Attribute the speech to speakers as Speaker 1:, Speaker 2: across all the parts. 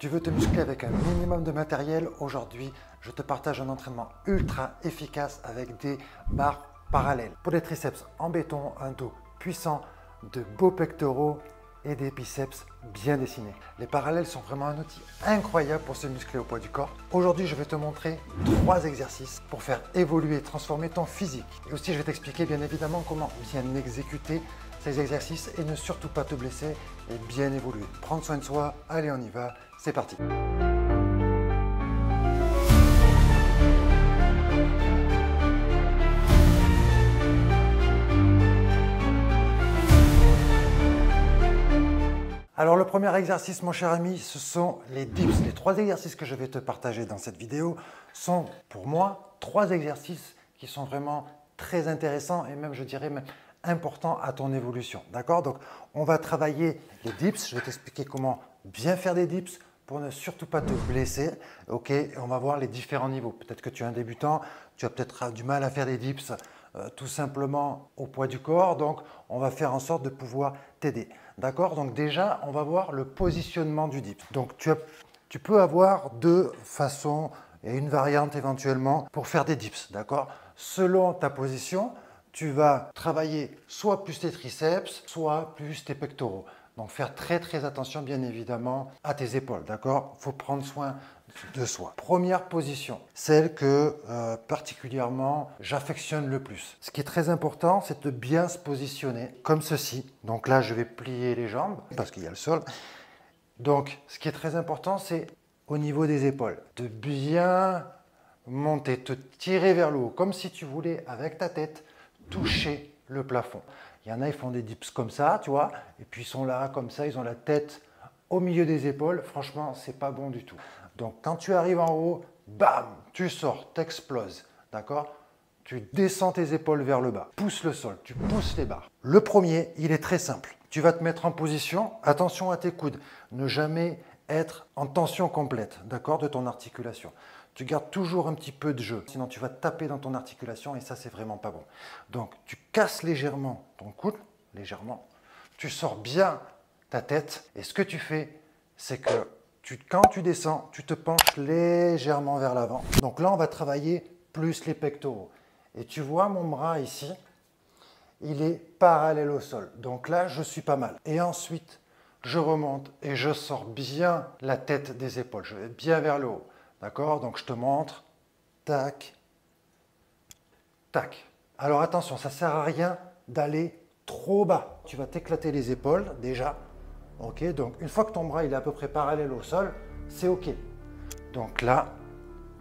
Speaker 1: Tu veux te muscler avec un minimum de matériel? Aujourd'hui, je te partage un entraînement ultra efficace avec des barres parallèles. Pour des triceps en béton, un dos puissant, de beaux pectoraux et des biceps bien dessinés. Les parallèles sont vraiment un outil incroyable pour se muscler au poids du corps. Aujourd'hui, je vais te montrer 3 exercices pour faire évoluer et transformer ton physique. Et aussi, je vais t'expliquer bien évidemment comment bien exécuter ces exercices et ne surtout pas te blesser et bien évoluer. Prendre soin de soi, allez on y va, c'est parti. Alors le premier exercice, mon cher ami, ce sont les dips. Les 3 exercices que je vais te partager dans cette vidéo sont pour moi 3 exercices qui sont vraiment très intéressants et même je dirais même importants à ton évolution. D'accord? Donc on va travailler les dips. Je vais t'expliquer comment bien faire des dips pour ne surtout pas te blesser. Ok? Et on va voir les différents niveaux. Peut-être que tu es un débutant, tu as peut-être du mal à faire des dips tout simplement au poids du corps. Donc on va faire en sorte de pouvoir t'aider. D'accord? Donc déjà, on va voir le positionnement du dip. Donc tu peux avoir 2 façons et une variante éventuellement pour faire des dips. D'accord? Selon ta position, tu vas travailler soit plus tes triceps, soit plus tes pectoraux. Donc faire très attention bien évidemment à tes épaules. D'accord? Il faut prendre soin de soi. Première position, celle que particulièrement j'affectionne le plus. Ce qui est très important, c'est de bien se positionner comme ceci. Donc là, je vais plier les jambes parce qu'il y a le sol. Donc, ce qui est très important, c'est au niveau des épaules, de bien monter, te tirer vers le haut, comme si tu voulais, avec ta tête, toucher le plafond. Il y en a, ils font des dips comme ça, tu vois, et puis ils sont là, comme ça, ils ont la tête au milieu des épaules. Franchement, c'est pas bon du tout. Donc, quand tu arrives en haut, bam, tu sors, t'exploses, d'accord? Tu descends tes épaules vers le bas, pousse le sol, tu pousses les barres. Le premier, il est très simple. Tu vas te mettre en position, attention à tes coudes, ne jamais être en tension complète, d'accord, de ton articulation. Tu gardes toujours un petit peu de jeu, sinon tu vas taper dans ton articulation et ça, c'est vraiment pas bon. Donc, tu casses légèrement ton coude, légèrement, tu sors bien ta tête et ce que tu fais, c'est que quand tu descends, tu te penches légèrement vers l'avant. Donc là, on va travailler plus les pectoraux. Et tu vois mon bras ici, il est parallèle au sol. Donc là, je suis pas mal. Et ensuite, je remonte et je sors bien la tête des épaules. Je vais bien vers le haut. D'accord? Donc je te montre. Tac. Tac. Alors attention, ça ne sert à rien d'aller trop bas. Tu vas t'éclater les épaules déjà. Ok? Donc une fois que ton bras il est à peu près parallèle au sol, c'est ok. Donc là,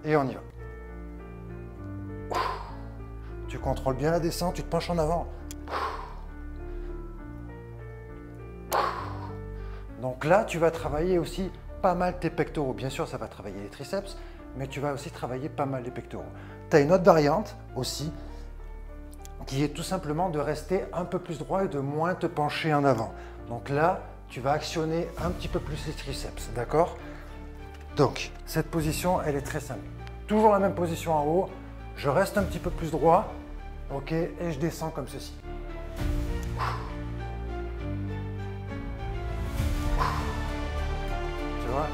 Speaker 1: et on y va. Tu contrôles bien la descente, tu te penches en avant. Donc là, tu vas travailler aussi pas mal tes pectoraux. Bien sûr, ça va travailler les triceps, mais tu vas aussi travailler pas mal les pectoraux. Tu as une autre variante aussi, qui est tout simplement de rester un peu plus droit et de moins te pencher en avant. Donc là, tu vas actionner un petit peu plus les triceps, d'accord? Donc, cette position, elle est très simple. Toujours la même position en haut, je reste un petit peu plus droit, ok, et je descends comme ceci. Tu vois?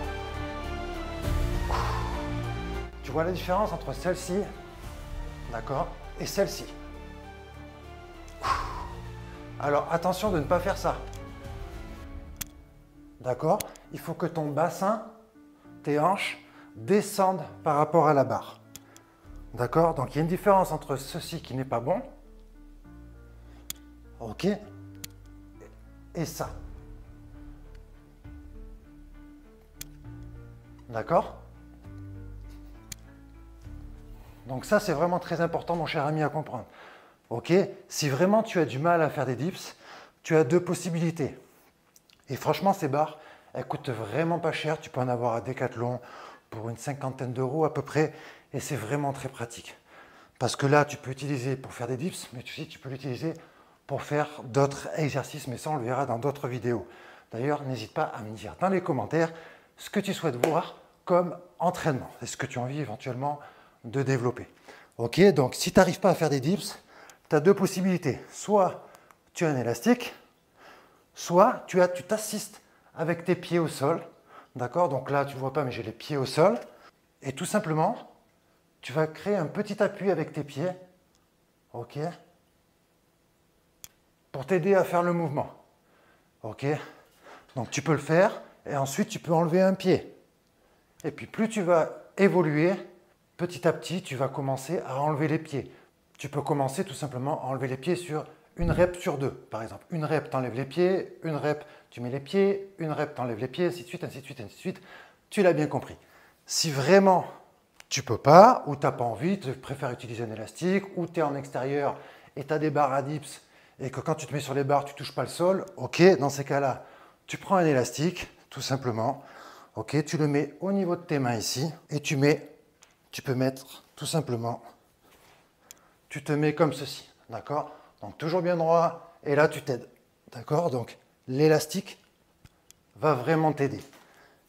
Speaker 1: Tu vois la différence entre celle-ci, d'accord, et celle-ci. Alors attention de ne pas faire ça. D'accord? Il faut que ton bassin, tes hanches, descendent par rapport à la barre. D'accord? Donc il y a une différence entre ceci qui n'est pas bon, ok, et ça. D'accord? Donc ça, c'est vraiment très important, mon cher ami, à comprendre. Ok? Si vraiment tu as du mal à faire des dips, tu as 2 possibilités. Et franchement, ces barres, elles coûtent vraiment pas cher. Tu peux en avoir à Decathlon pour une 50aine d'euros à peu près. Et c'est vraiment très pratique. Parce que là, tu peux utiliser pour faire des dips, mais tu peux l'utiliser pour faire d'autres exercices. Mais ça, on le verra dans d'autres vidéos. D'ailleurs, n'hésite pas à me dire dans les commentaires ce que tu souhaites voir comme entraînement. Est-ce que tu as envie éventuellement de développer? Ok, donc si tu n'arrives pas à faire des dips, tu as 2 possibilités. Soit tu as un élastique, soit tu t'assistes avec tes pieds au sol D'accord? Donc là, tu ne vois pas, mais j'ai les pieds au sol. Et tout simplement, tu vas créer un petit appui avec tes pieds. OK? Pour t'aider à faire le mouvement. OK? Donc tu peux le faire et ensuite tu peux enlever un pied. Et puis plus tu vas évoluer, petit à petit, tu vas commencer à enlever les pieds. Tu peux commencer tout simplement à enlever les pieds sur une rep sur deux, par exemple. Une rep, tu enlèves les pieds, une rep, tu mets les pieds, une rep, tu enlèves les pieds, ainsi de suite, ainsi de suite, ainsi de suite. Tu l'as bien compris. Si vraiment tu peux pas, ou tu n'as pas envie, tu préfères utiliser un élastique, ou tu es en extérieur et tu as des barres à dips, et que quand tu te mets sur les barres, tu ne touches pas le sol, ok, dans ces cas-là, tu prends un élastique, tout simplement, ok, tu le mets au niveau de tes mains ici, et tu peux mettre tout simplement, tu te mets comme ceci, d'accord? Donc toujours bien droit, et là tu t'aides, d'accord? Donc l'élastique va vraiment t'aider.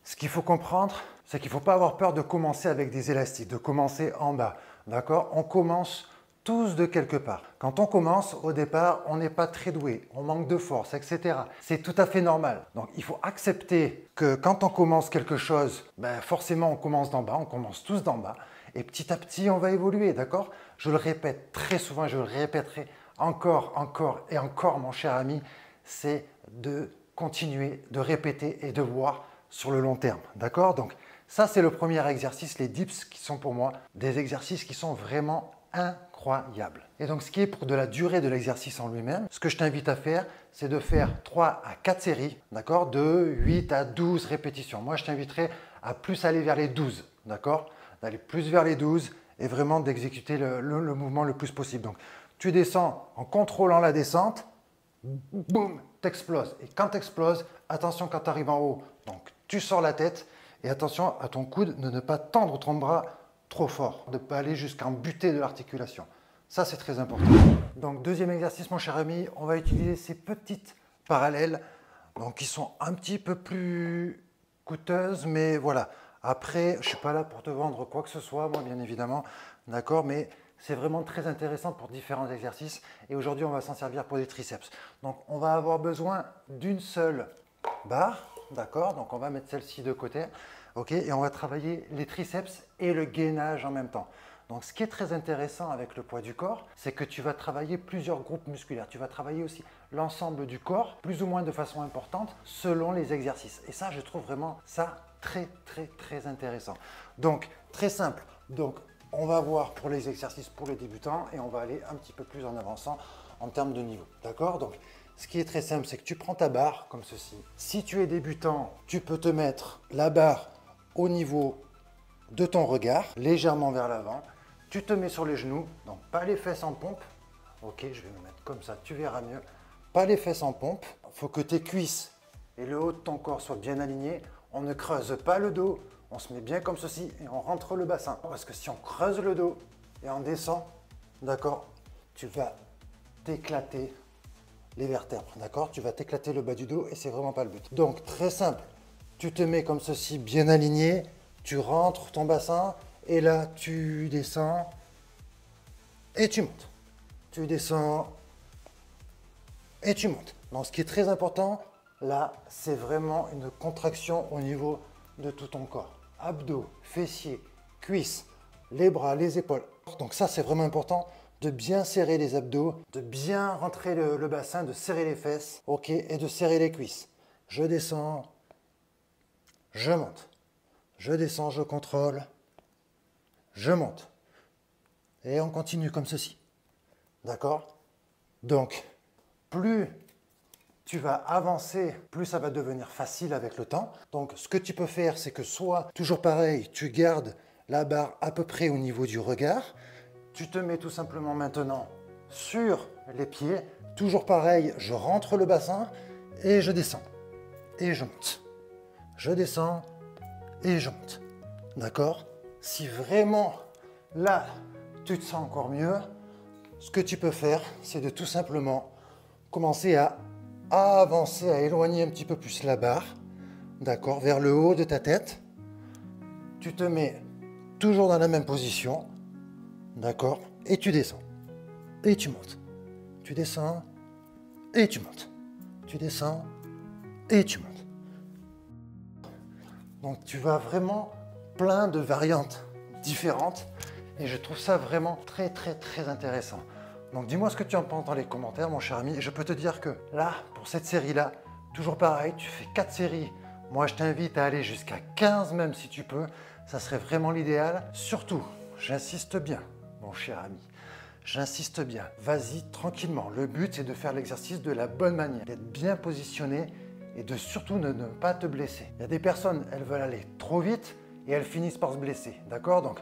Speaker 1: Ce qu'il faut comprendre, c'est qu'il ne faut pas avoir peur de commencer avec des élastiques, de commencer en bas, d'accord? On commence tous de quelque part. Quand on commence, au départ, on n'est pas très doué, on manque de force, etc. C'est tout à fait normal. Donc il faut accepter que quand on commence quelque chose, forcément on commence d'en bas, on commence tous d'en bas, et petit à petit on va évoluer, d'accord? Je le répète très souvent, je le répéterai encore, encore et encore, mon cher ami, c'est de continuer, de répéter et de voir sur le long terme, d'accord? Donc ça c'est le premier exercice, les dips qui sont pour moi des exercices qui sont vraiment incroyables. Et donc ce qui est pour de la durée de l'exercice en lui-même, ce que je t'invite à faire, c'est de faire 3 à 4 séries, d'accord? De 8 à 12 répétitions. Moi je t'inviterai à plus aller vers les 12, d'accord? D'aller plus vers les 12 et vraiment d'exécuter le mouvement le plus possible. Donc tu descends en contrôlant la descente, boum, t'exploses. Et quand t'exploses, attention quand tu arrives en haut, donc tu sors la tête et attention à ton coude de ne pas tendre ton bras trop fort, de ne pas aller jusqu'à en buter de l'articulation. Ça, c'est très important. Donc, deuxième exercice, mon cher ami, on va utiliser ces petites parallèles, donc qui sont un petit peu plus coûteuses, mais voilà. Après, je ne suis pas là pour te vendre quoi que ce soit, moi, bien évidemment, d'accord, mais c'est vraiment très intéressant pour différents exercices. Et aujourd'hui, on va s'en servir pour des triceps. Donc, on va avoir besoin d'une seule barre, d'accord? Donc, on va mettre celle-ci de côté, ok? Et on va travailler les triceps et le gainage en même temps. Donc, ce qui est très intéressant avec le poids du corps, c'est que tu vas travailler plusieurs groupes musculaires. Tu vas travailler aussi l'ensemble du corps, plus ou moins de façon importante, selon les exercices. Et ça, je trouve vraiment ça très, très, très intéressant. Donc, très simple. Donc, on va voir pour les exercices pour les débutants et on va aller un petit peu plus en avançant en termes de niveau. D'accord? Donc, ce qui est très simple, c'est que tu prends ta barre comme ceci. Si tu es débutant, tu peux te mettre la barre au niveau de ton regard, légèrement vers l'avant. Tu te mets sur les genoux, donc pas les fesses en pompe. Ok, je vais me mettre comme ça, tu verras mieux. Pas les fesses en pompe. Il faut que tes cuisses et le haut de ton corps soient bien alignés. On ne creuse pas le dos. On se met bien comme ceci et on rentre le bassin. Parce que si on creuse le dos et on descend, d'accord, tu vas t'éclater les vertèbres, d'accord? Tu vas t'éclater le bas du dos et c'est vraiment pas le but. Donc, très simple. Tu te mets comme ceci, bien aligné. Tu rentres ton bassin et là, tu descends et tu montes. Tu descends et tu montes. Donc, ce qui est très important, là, c'est vraiment une contraction au niveau de tout ton corps. Abdos, fessiers, cuisses, les bras, les épaules. Donc ça, c'est vraiment important de bien serrer les abdos, de bien rentrer le bassin, de serrer les fesses, ok, et de serrer les cuisses. Je descends, je monte. Je descends, je contrôle, je monte. Et on continue comme ceci. D'accord? Donc, plus tu vas avancer, plus ça va devenir facile avec le temps. Donc, ce que tu peux faire, c'est que soit, toujours pareil, tu gardes la barre à peu près au niveau du regard. Tu te mets tout simplement maintenant sur les pieds. Toujours pareil, je rentre le bassin et je descends. Et je monte. Je descends et je monte. D'accord? Si vraiment, là, tu te sens encore mieux, ce que tu peux faire, c'est de tout simplement commencer à avancer, à éloigner un petit peu plus la barre, d'accord, vers le haut de ta tête. Tu te mets toujours dans la même position, d'accord, et tu descends, et tu montes. Tu descends, et tu montes. Tu descends, et tu montes. Donc tu vas vraiment plein de variantes différentes et je trouve ça vraiment très intéressant. Donc dis-moi ce que tu en penses dans les commentaires mon cher ami. Et je peux te dire que là, pour cette série-là, toujours pareil, tu fais 4 séries. Moi je t'invite à aller jusqu'à 15 même si tu peux. Ça serait vraiment l'idéal. Surtout, j'insiste bien mon cher ami. J'insiste bien, vas-y tranquillement. Le but, c'est de faire l'exercice de la bonne manière, d'être bien positionné et de surtout ne pas te blesser. Il y a des personnes, elles veulent aller trop vite et elles finissent par se blesser, d'accord? Donc,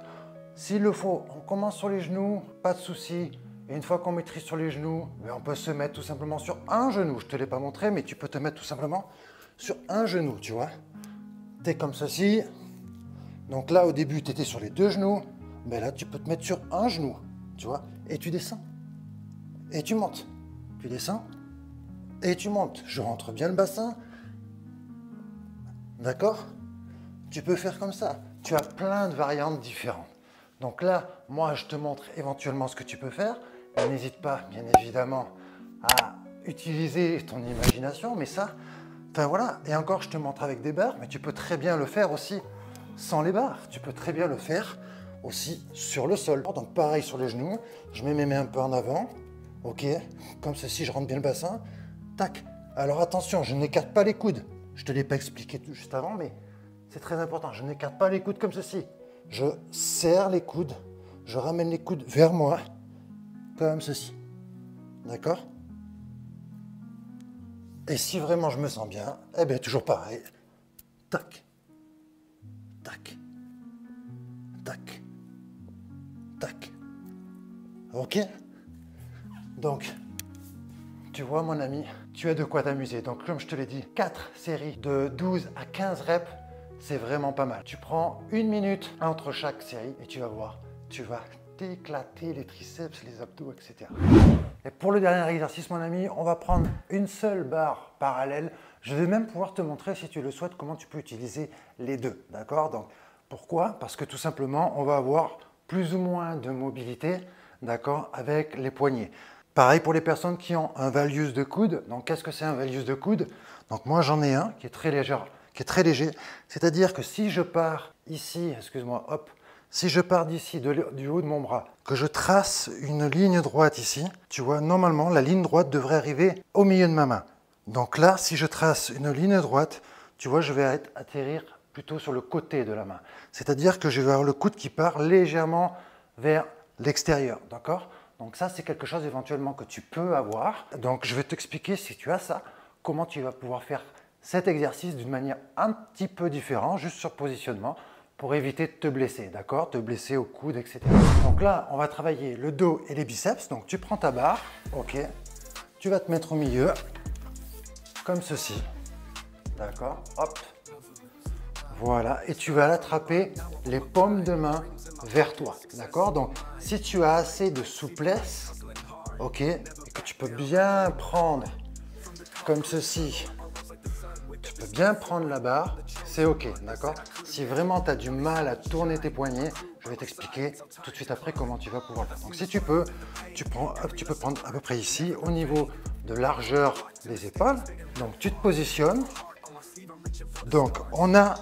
Speaker 1: s'il le faut, on commence sur les genoux, pas de souci. Et une fois qu'on maîtrise sur les genoux, on peut se mettre tout simplement sur un genou. Je ne te l'ai pas montré, mais tu peux te mettre tout simplement sur un genou, tu vois? Tu es comme ceci. Donc là, au début, tu étais sur les 2 genoux. Mais là, tu peux te mettre sur un genou, tu vois? Et tu descends. Et tu montes. Tu descends. Et tu montes. Je rentre bien le bassin. D'accord? Tu peux faire comme ça. Tu as plein de variantes différentes. Donc là, moi, je te montre éventuellement ce que tu peux faire. N'hésite pas, bien évidemment, à utiliser ton imagination. Mais ça, enfin voilà. Et encore, je te montre avec des barres. Mais tu peux très bien le faire aussi sans les barres. Tu peux très bien le faire aussi sur le sol. Donc pareil sur les genoux, je mets mes mains un peu en avant, ok, comme ceci, je rentre bien le bassin, tac. Alors attention, je n'écarte pas les coudes, je ne te l'ai pas expliqué tout juste avant, mais c'est très important, je n'écarte pas les coudes comme ceci. Je serre les coudes, je ramène les coudes vers moi, comme ceci, d'accord? Et si vraiment je me sens bien, eh bien toujours pareil, tac, tac, tac, tac. Ok? Donc, tu vois mon ami, tu as de quoi t'amuser. Donc comme je te l'ai dit, 4 séries de 12 à 15 reps, c'est vraiment pas mal. Tu prends 1 minute entre chaque série et tu vas voir, tu vas t'éclater les triceps, les abdos, etc. Et pour le dernier exercice mon ami, on va prendre une seule barre parallèle. Je vais même pouvoir te montrer si tu le souhaites comment tu peux utiliser les deux. D'accord? Donc pourquoi? Parce que tout simplement, on va avoir plus ou moins de mobilité, d'accord, avec les poignets. Pareil pour les personnes qui ont un valgus de coude. Donc, qu'est-ce que c'est un valgus de coude? Donc, moi, j'en ai un qui est très léger. C'est-à-dire que si je pars ici, excuse-moi, hop, si je pars d'ici, du haut de mon bras, que je trace une ligne droite ici, tu vois, normalement, la ligne droite devrait arriver au milieu de ma main. Donc là, si je trace une ligne droite, tu vois, je vais atterrir plutôt sur le côté de la main. C'est-à-dire que je vais avoir le coude qui part légèrement vers l'extérieur, d'accord? Donc ça, c'est quelque chose éventuellement que tu peux avoir. Donc je vais t'expliquer, si tu as ça, comment tu vas pouvoir faire cet exercice d'une manière un petit peu différente, juste sur positionnement, pour éviter de te blesser, d'accord? Te blesser au coude, etc. Donc là, on va travailler le dos et les biceps. Donc tu prends ta barre, ok? Tu vas te mettre au milieu, comme ceci, d'accord? Hop. Voilà, et tu vas l'attraper les paumes de main vers toi, d'accord? Donc, si tu as assez de souplesse, ok, et que tu peux bien prendre comme ceci, tu peux bien prendre la barre, c'est ok, d'accord? Si vraiment tu as du mal à tourner tes poignets, je vais t'expliquer tout de suite après comment tu vas pouvoir le faire. Donc, si tu peux, tu peux prendre à peu près ici, au niveau de largeur des épaules. Donc, tu te positionnes. Donc, on a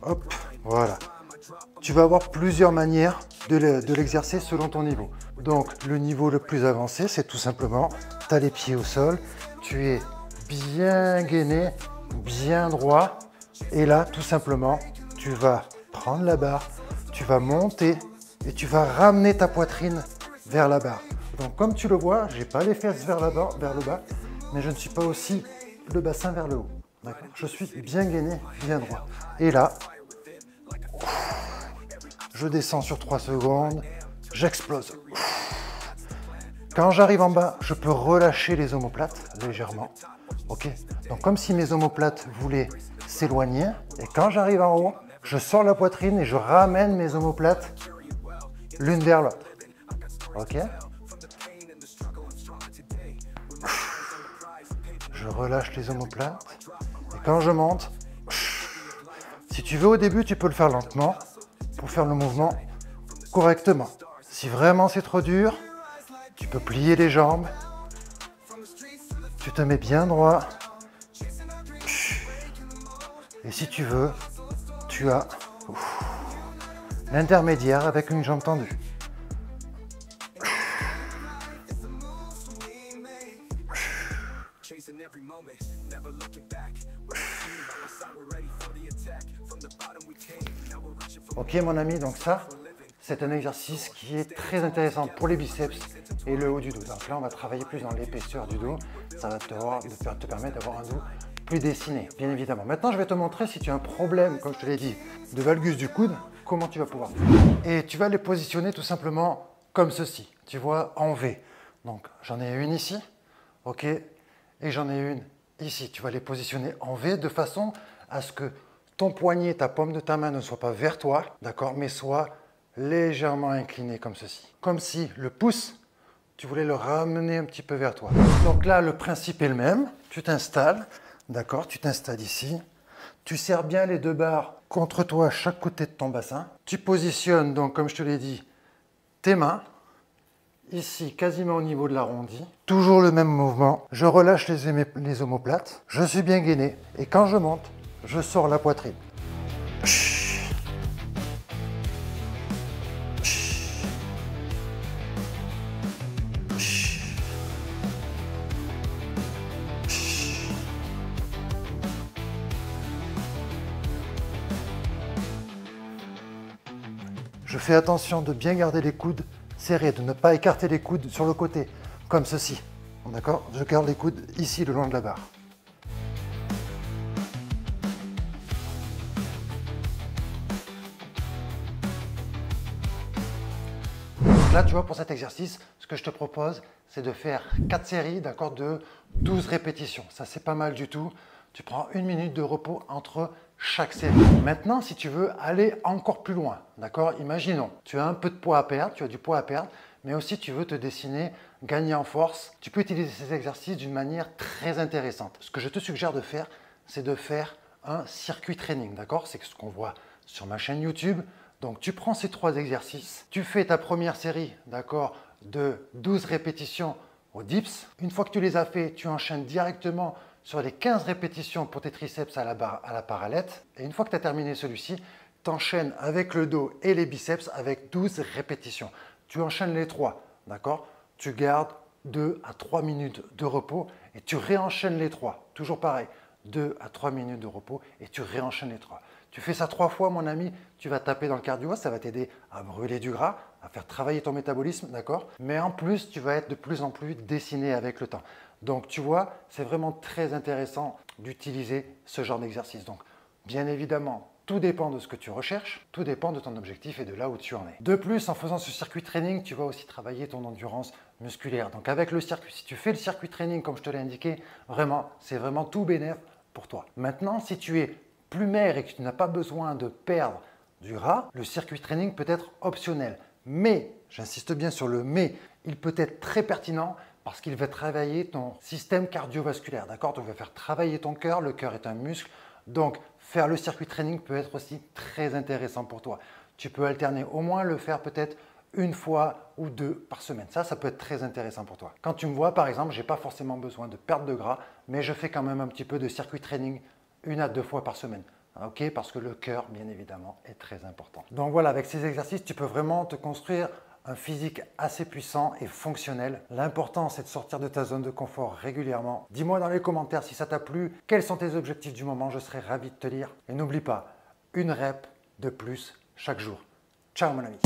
Speaker 1: hop, voilà. Tu vas avoir plusieurs manières de l'exercer selon ton niveau. Donc, le niveau le plus avancé, c'est tout simplement, tu as les pieds au sol, tu es bien gainé, bien droit. Et là, tout simplement, tu vas prendre la barre, tu vas monter et tu vas ramener ta poitrine vers la barre. Donc, comme tu le vois, je n'ai pas les fesses vers le bas, mais je ne suis pas aussi le bassin vers le haut. Je suis bien gainé, bien droit. Et là, je descends sur 3 secondes, j'explose. Quand j'arrive en bas, je peux relâcher les omoplates légèrement. Ok. Donc comme si mes omoplates voulaient s'éloigner. Et quand j'arrive en haut, je sors la poitrine et je ramène mes omoplates l'une vers l'autre. Ok. Je relâche les omoplates. Et quand je monte, si tu veux au début, tu peux le faire lentement pour faire le mouvement correctement. Si vraiment c'est trop dur, tu peux plier les jambes. Tu te mets bien droit. Et si tu veux, tu as l'intermédiaire avec une jambe tendue. Ok mon ami, donc ça, c'est un exercice qui est très intéressant pour les biceps et le haut du dos. Donc là, on va travailler plus dans l'épaisseur du dos. Ça va te permettre d'avoir un dos plus dessiné, bien évidemment. Maintenant, je vais te montrer si tu as un problème, comme je te l'ai dit, de valgus du coude, comment tu vas pouvoir faire. Et tu vas les positionner tout simplement comme ceci. Tu vois, en V. Donc, j'en ai une ici, ok, et j'en ai une ici. Tu vas les positionner en V de façon à ce que ton poignet, ta paume de ta main ne soit pas vers toi, d'accord, mais soit légèrement incliné comme ceci. Comme si le pouce, tu voulais le ramener un petit peu vers toi. Donc là, le principe est le même. Tu t'installes, d'accord, tu t'installes ici. Tu serres bien les deux barres contre toi à chaque côté de ton bassin. Tu positionnes, donc comme je te l'ai dit, tes mains, ici, quasiment au niveau de l'arrondi. Toujours le même mouvement. Je relâche les omoplates. Je suis bien gainé. Et quand je monte, je sors la poitrine. Je fais attention de bien garder les coudes serrés, de ne pas écarter les coudes sur le côté, comme ceci. D'accord? Je garde les coudes ici, le long de la barre. Là, tu vois, pour cet exercice, ce que je te propose, c'est de faire 4 séries, d'accord, de 12 répétitions. Ça, c'est pas mal du tout. Tu prends 1 minute de repos entre chaque série. Maintenant, si tu veux aller encore plus loin, d'accord, imaginons, tu as un peu de poids à perdre, tu as du poids à perdre, mais aussi tu veux te dessiner, gagner en force. Tu peux utiliser ces exercices d'une manière très intéressante. Ce que je te suggère de faire, c'est de faire un circuit training, d'accord? C'est ce qu'on voit sur ma chaîne YouTube. Donc, tu prends ces 3 exercices, tu fais ta première série, d'accord, de 12 répétitions aux dips. Une fois que tu les as fait, tu enchaînes directement sur les 15 répétitions pour tes triceps à la parallèle. Et une fois que tu as terminé celui-ci, tu enchaînes avec le dos et les biceps avec 12 répétitions. Tu enchaînes les 3, d'accord? Tu gardes 2 à 3 minutes de repos et tu réenchaînes les 3. Toujours pareil, 2 à 3 minutes de repos et tu réenchaînes les 3. Tu fais ça 3 fois, mon ami, tu vas taper dans le cardio, ça va t'aider à brûler du gras, à faire travailler ton métabolisme, d'accord? Mais en plus, tu vas être de plus en plus dessiné avec le temps. Donc, tu vois, c'est vraiment très intéressant d'utiliser ce genre d'exercice. Donc, bien évidemment, tout dépend de ce que tu recherches, tout dépend de ton objectif et de là où tu en es. De plus, en faisant ce circuit training, tu vas aussi travailler ton endurance musculaire. Donc, avec le circuit, si tu fais le circuit training comme je te l'ai indiqué, vraiment, c'est vraiment tout bénéf pour toi. Maintenant, si tu es plus maigre et que tu n'as pas besoin de perdre du gras, le circuit training peut être optionnel. Mais, j'insiste bien sur le mais, il peut être très pertinent parce qu'il va travailler ton système cardiovasculaire. D'accord? Tu vas faire travailler ton cœur, le cœur est un muscle. Donc, faire le circuit training peut être aussi très intéressant pour toi. Tu peux alterner, au moins le faire peut-être 1 fois ou 2 par semaine. Ça peut être très intéressant pour toi. Quand tu me vois, par exemple, je n'ai pas forcément besoin de perdre de gras, mais je fais quand même un petit peu de circuit training 1 à 2 fois par semaine. Ok, parce que le cœur, bien évidemment, est très important. Donc voilà, avec ces exercices, tu peux vraiment te construire un physique assez puissant et fonctionnel. L'important, c'est de sortir de ta zone de confort régulièrement. Dis-moi dans les commentaires si ça t'a plu, quels sont tes objectifs du moment, je serai ravi de te lire. Et n'oublie pas, 1 rep de plus chaque jour. Ciao mon ami.